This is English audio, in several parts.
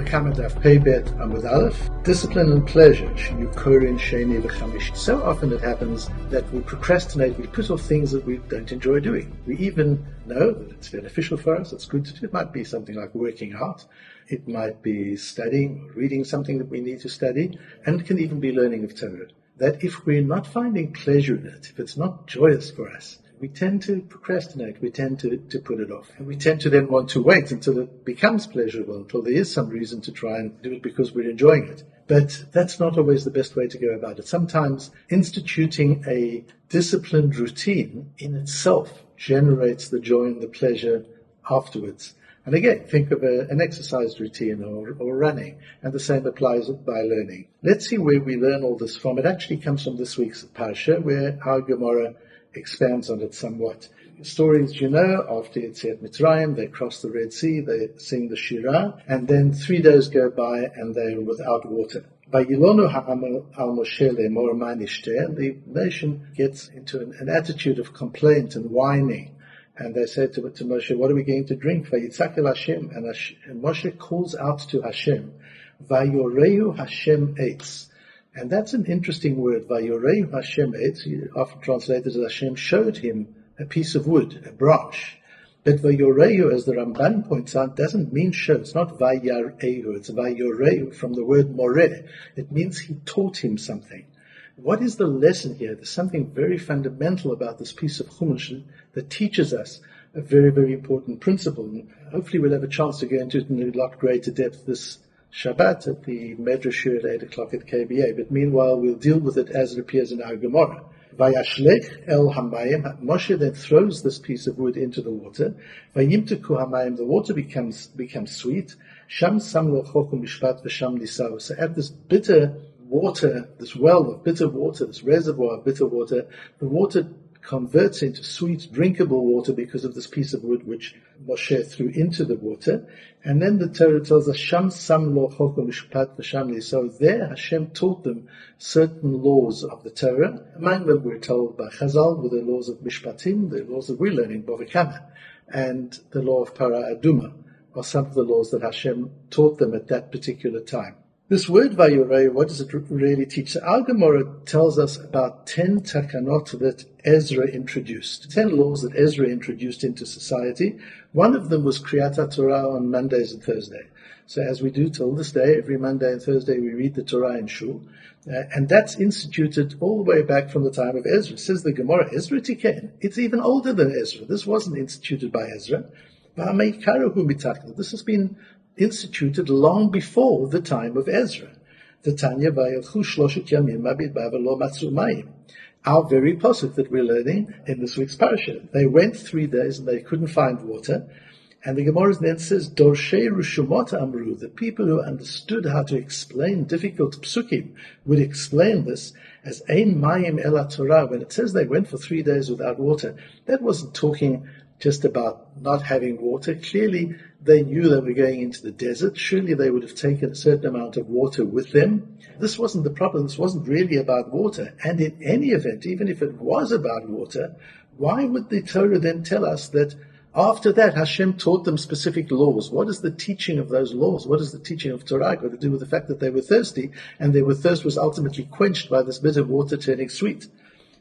Bava Kamma Daf Pebet Amud Aleph. Discipline and pleasure. Shiyu Korain Sheni וחמישי. So often it happens that we procrastinate, we put off things that we don't enjoy doing. We even know that it's beneficial for us, it's good to do. It might be something like working out. It might be studying or reading something that we need to study. And it can even be learning of Torah. That if we're not finding pleasure in it, if it's not joyous for us, we tend to procrastinate, we tend to put it off. And we tend to then want to wait until it becomes pleasurable, until there is some reason to try and do it because we're enjoying it. But that's not always the best way to go about it. Sometimes instituting a disciplined routine in itself generates the joy and the pleasure afterwards. And again, think of an exercise routine or running, and the same applies by learning. Let's see where we learn all this from. It actually comes from this week's Parsha, where our Gemara expands on it somewhat. The story, as you know, after Yetziat Mitzrayim, they cross the Red Sea, they sing the Shirah, and then 3 days go by and they're without water. Vayilonu ha'am al Moshe le'emor ma nishteh, and the nation gets into an attitude of complaint and whining. And they say to Moshe, what are we going to drink? Vayitzak el Hashem, and Moshe calls out to Hashem, Vayorehu Hashem eitz. And that's an interesting word, Vayorehu Hashem eitz, often translated as Hashem showed him a piece of wood, a branch. But Vayorehu, as the Ramban points out, doesn't mean show. It's not Vayarehu, it's Vayorehu from the word moreh. It means he taught him something. What is the lesson here? There's something very fundamental about this piece of Chumash that teaches us a very, very important principle. And hopefully we'll have a chance to go into it in a lot greater depth this Shabbat at the Medrash at 8 o'clock at KBA. But meanwhile, we'll deal with it as it appears in our Gemara. Vayashlech el hamayim. Moshe then throws this piece of wood into the water. Vayimteku hamayim. The water becomes sweet. Sham sam lo chokum mishpat v'sham nisau. So at this bitter water, this well of bitter water, this reservoir of bitter water, the water converts into sweet, drinkable water because of this piece of wood which Moshe threw into the water. And then the Torah tells us, Sham sam lo chokum mishpat v'sham li. So there Hashem taught them certain laws of the Torah. Among them we're told by Chazal were the laws of Mishpatim, the laws that we're learning, Bava Kamma, and the law of Para Aduma, are some of the laws that Hashem taught them at that particular time. This word Vayorei, what does it really teach? So our Gemara tells us about 10 takanot that Ezra introduced, 10 laws that Ezra introduced into society. One of them was Kriyat Torah on Mondays and Thursdays. So as we do till this day, every Monday and Thursday we read the Torah in Shul. And that's instituted all the way back from the time of Ezra. Says the Gemara, Ezra Tiken. It's even older than Ezra. This wasn't instituted by Ezra. This has been instituted long before the time of Ezra. Our very pasuk that we're learning in this week's parasha. They went 3 days and they couldn't find water. And the Gemara then says, Dorshei Rushumot Amru, the people who understood how to explain difficult psukim would explain this as Ein Mayim Ela Torah. When it says they went for 3 days without water, that wasn't talking just about not having water. Clearly, they knew they were going into the desert. Surely they would have taken a certain amount of water with them. This wasn't the problem. This wasn't really about water. And in any event, even if it was about water, why would the Torah then tell us that after that Hashem taught them specific laws? What is the teaching of those laws? What is the teaching of Torah got to do with the fact that they were thirsty, and their thirst was ultimately quenched by this bitter water turning sweet?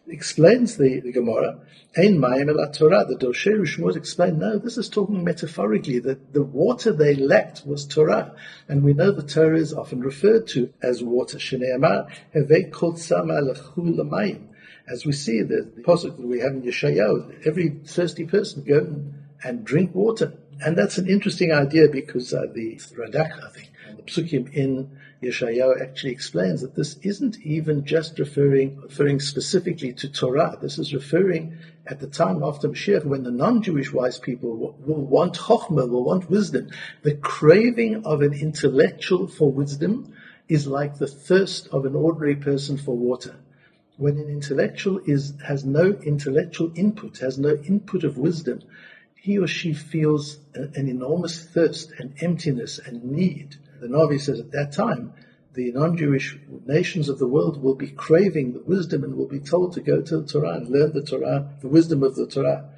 Explains the Gemara, Ein Mayim Ela Torah. The Dorshei Rushmot explain, no, this is talking metaphorically, that the water they lacked was Torah. And we know the Torah is often referred to as water. Shneimar, Hevei kol tzama lechu l'mayim. As we see the pasuk that we have in Yeshayahu, every thirsty person go and drink water. And that's an interesting idea because the Radak, I think, and the psukim in Yeshayahu actually explains that this isn't even just referring specifically to Torah. This is referring at the time after Mashiach, when the non-Jewish wise people will want chokhmah, will want wisdom. The craving of an intellectual for wisdom is like the thirst of an ordinary person for water. When an intellectual has no intellectual input, has no input of wisdom, he or she feels an enormous thirst and emptiness and need. The Navi says at that time, the non-Jewish nations of the world will be craving the wisdom and will be told to go to the Torah and learn the Torah, the wisdom of the Torah.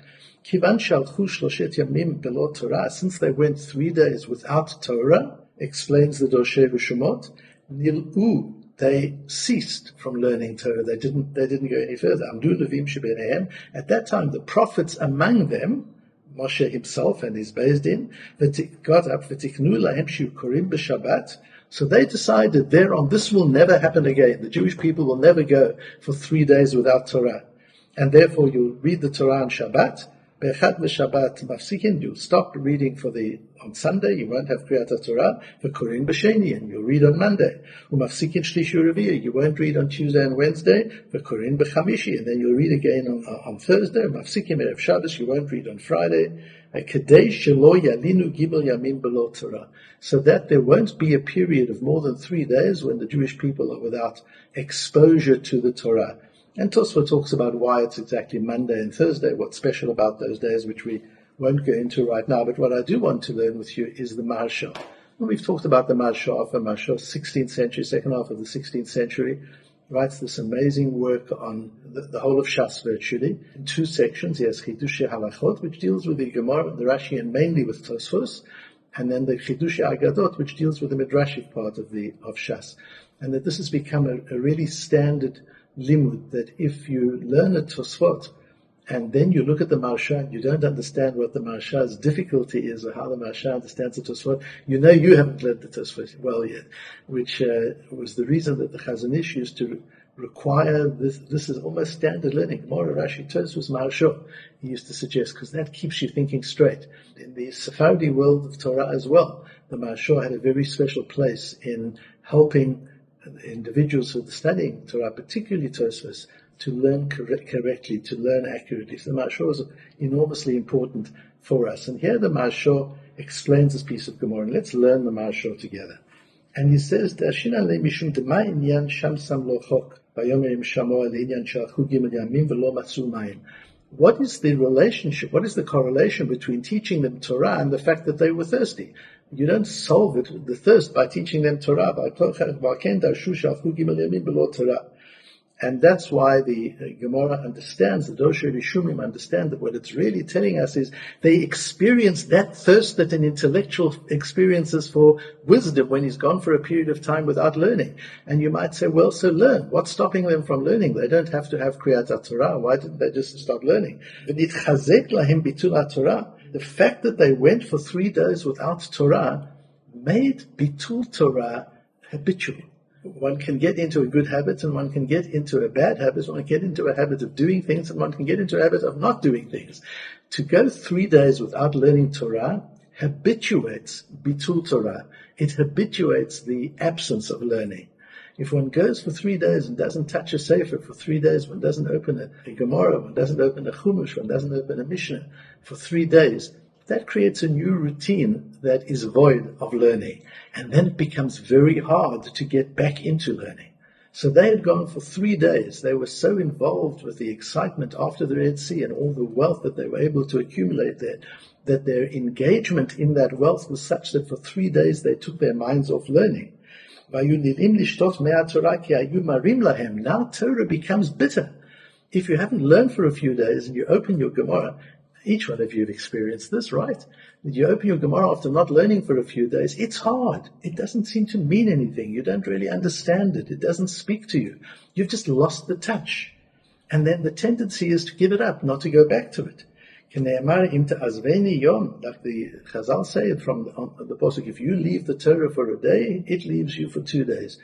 Kivan shalchu shloshet yamim belo Torah, since they went 3 days without Torah, explains the Doshei Rishumot, Nil'u, they ceased from learning Torah. They didn't go any further. Amdu Levim shebenehem. At that time, the prophets among them, Moshe himself and his Beis Din, got up, v'tiknu lahem shiukorim b'Shabbat. So they decided thereon, this will never happen again. The Jewish people will never go for 3 days without Torah. And therefore you'll read the Torah on Shabbat. Be'echad v'Shabbat mafsikin, you'll stop reading on Sunday, you won't have Kriyat Torah. V'korin b'Sheni, and you'll read on Monday. U'mafsikin shlishi u'revi'ah, you won't read on Tuesday and Wednesday. V'korin b'Chamishi, and then you'll read again on Thursday. U'mafsikin erev Shabbos, you won't read on Friday. Kedei shelo yalinu gimel yamim b'lo Torah, so that there won't be a period of more than 3 days when the Jewish people are without exposure to the Torah. And Tosfot talks about why it's exactly Monday and Thursday, what's special about those days, which we won't go into right now. But what I do want to learn with you is the Maharsha. Well, we've talked about the Maharsha, 16th century, second half of the 16th century, writes this amazing work on the whole of Shas virtually, in 2 sections. He has Chidushei Halachot, which deals with the Gemara and the Rashi, and mainly with Tosfos, and then the Chidushei Agadot, which deals with the Midrashic part of Shas. And that this has become a really standard limud, that if you learn a Tosfot and then you look at the Maharsha and you don't understand what the Maharsha's difficulty is or how the Maharsha understands the Tosfot, you know you haven't learned the Tosfot well yet, which was the reason that the Chazon Ish used to require this. This is almost standard learning. Gemara, Rashi, Tosfos, Maharsha, he used to suggest, because that keeps you thinking straight. In the Sephardi world of Torah as well, the Maharsha had a very special place in helping individuals who are studying Torah, particularly Tosfos, to learn correctly, to learn accurately. So the Maharsha is enormously important for us. And here the Maharsha explains this piece of Gemara. And let's learn the Maharsha together. And he says, Dashina le mishum dema inyan sham sam lo chok, vayomer shamo aleinyan shalchu gimel yamim velo matzu mayim. What is the relationship, what is the correlation between teaching them Torah and the fact that they were thirsty? You don't solve it, the thirst, by teaching them Torah. And that's why the Gemara understands, the Doshei Rishumim understand that what it's really telling us is they experience that thirst that an intellectual experiences for wisdom when he's gone for a period of time without learning. And you might say, well, so learn. What's stopping them from learning? They don't have to have Kriyat Torah. Why didn't they just stop learning? The fact that they went for 3 days without Torah made Bitul Torah habitual. One can get into a good habit and one can get into a bad habit. One can get into a habit of doing things and one can get into a habit of not doing things. To go 3 days without learning Torah habituates Bitul Torah. It habituates the absence of learning. If one goes for 3 days and doesn't touch a Sefer for 3 days, one doesn't open a Gemara, one doesn't open a Chumash, one doesn't open a Mishnah for 3 days, that creates a new routine that is void of learning. And then it becomes very hard to get back into learning. So they had gone for 3 days. They were so involved with the excitement after the Red Sea and all the wealth that they were able to accumulate there, that their engagement in that wealth was such that for 3 days they took their minds off learning. Now Torah becomes bitter. If you haven't learned for a few days and you open your Gemara, each one of you have experienced this, right? You open your Gemara after not learning for a few days, it's hard. It doesn't seem to mean anything. You don't really understand it. It doesn't speak to you. You've just lost the touch. And then the tendency is to give it up, not to go back to it. Like the Chazal say it from the Pasuk, if you leave the Torah for a day, it leaves you for 2 days.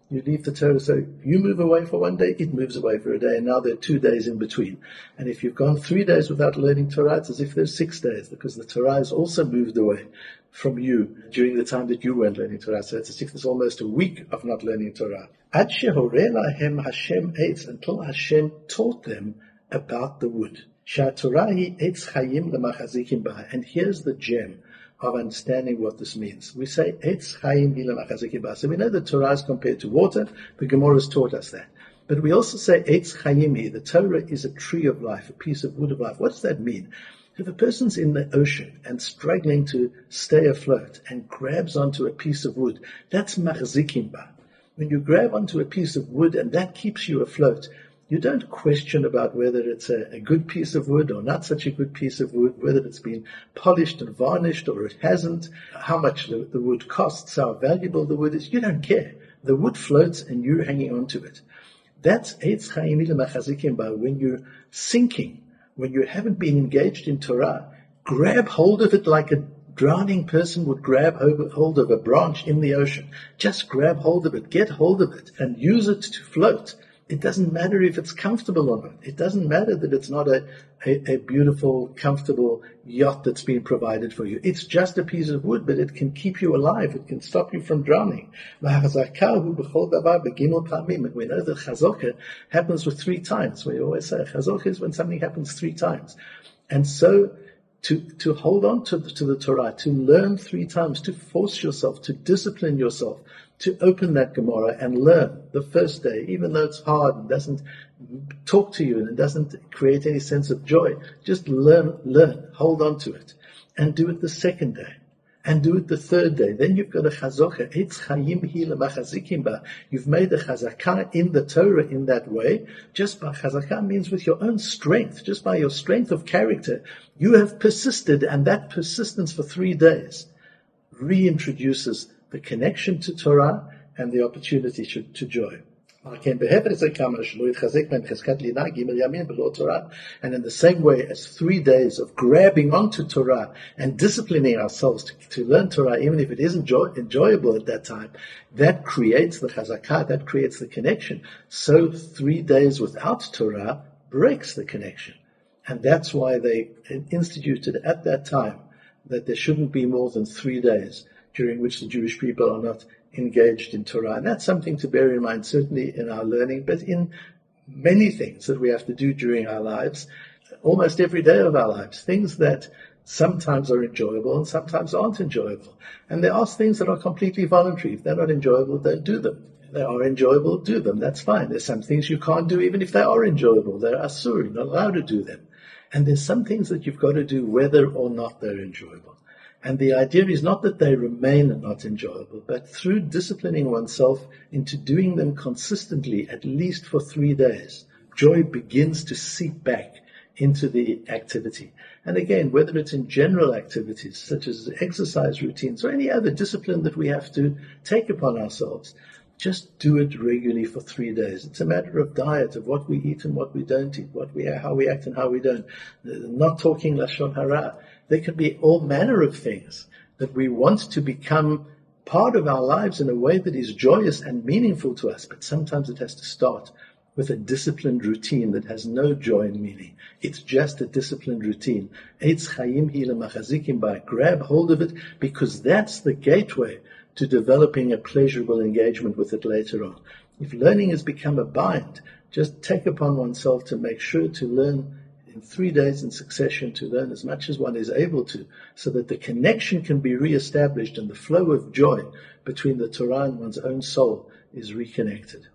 You leave the Torah, so you move away for 1 day, it moves away for a day, and now there are 2 days in between. And if you've gone 3 days without learning Torah, it's as if there's 6 days, because the Torah has also moved away from you during the time that you weren't learning Torah. So it's almost a week of not learning Torah. Ad shehoreh lahem Hashem eitz, until Hashem taught them about the wood. Sha'torah hi eitz chayim lemachazikim ba. And here's the gem of understanding what this means. We say eitz chayim hi lemachazikim ba. So we know that Torah is compared to water. The Gemara has taught us that. But we also say eitz chayim hi. The Torah is a tree of life, a piece of wood of life. What does that mean? If a person's in the ocean and struggling to stay afloat and grabs onto a piece of wood, that's machzikim ba. When you grab onto a piece of wood and that keeps you afloat, You don't question about whether it's a good piece of wood or not such a good piece of wood, whether it's been polished and varnished or it hasn't, how much the wood costs, how valuable the wood is. You don't care. The wood floats and you're hanging on to it. That's Eitz Chaim Machazikim Ba. When you're sinking, when you haven't been engaged in Torah, grab hold of it like a drowning person would grab hold of a branch in the ocean. Just grab hold of it, get hold of it, and use it to float. It doesn't matter if it's comfortable or not. It doesn't matter that it's not a beautiful, comfortable yacht that's been provided for you. It's just a piece of wood, but it can keep you alive. It can stop you from drowning. We know that chazaka happens with 3 times. We always say chazaka is when something happens 3 times. And so to hold on to the Torah, to learn 3 times, to force yourself, to discipline yourself, to open that Gemara and learn the first day, even though it's hard and doesn't talk to you and it doesn't create any sense of joy. Just learn, hold on to it, and do it the second day, and do it the third day. Then you've got a chazaka. Eitz chayim hi lemachazikim ba. You've made a chazakah in the Torah in that way. Just by chazakah means with your own strength, just by your strength of character, you have persisted, and that persistence for 3 days reintroduces the connection to Torah and the opportunity to joy. And in the same way as 3 days of grabbing onto Torah and disciplining ourselves to learn Torah, even if it isn't enjoyable at that time, that creates the chazakah, that creates the connection. So 3 days without Torah breaks the connection. And that's why they instituted at that time that there shouldn't be more than 3 days during which the Jewish people are not engaged in Torah. And that's something to bear in mind, certainly in our learning, but in many things that we have to do during our lives, almost every day of our lives, things that sometimes are enjoyable and sometimes aren't enjoyable. And there are things that are completely voluntary. If they're not enjoyable, don't do them. If they are enjoyable, do them. That's fine. There's some things you can't do even if they are enjoyable. They're asur, you're not allowed to do them. And there's some things that you've got to do whether or not they're enjoyable. And the idea is not that they remain not enjoyable, but through disciplining oneself into doing them consistently, at least for 3 days, joy begins to seep back into the activity. And again, whether it's in general activities, such as exercise routines or any other discipline that we have to take upon ourselves, just do it regularly for 3 days. It's a matter of diet, of what we eat and what we don't eat, how we act and how we don't. Not talking lashon hara. There can be all manner of things that we want to become part of our lives in a way that is joyous and meaningful to us. But sometimes it has to start with a disciplined routine that has no joy and meaning. It's just a disciplined routine. Eitz chayim hi lemachazikim ba. Grab hold of it, because that's the gateway to developing a pleasurable engagement with it later on. If learning has become a bind, just take upon oneself to make sure to learn in 3 days in succession, to learn as much as one is able to, so that the connection can be re-established and the flow of joy between the Torah and one's own soul is reconnected.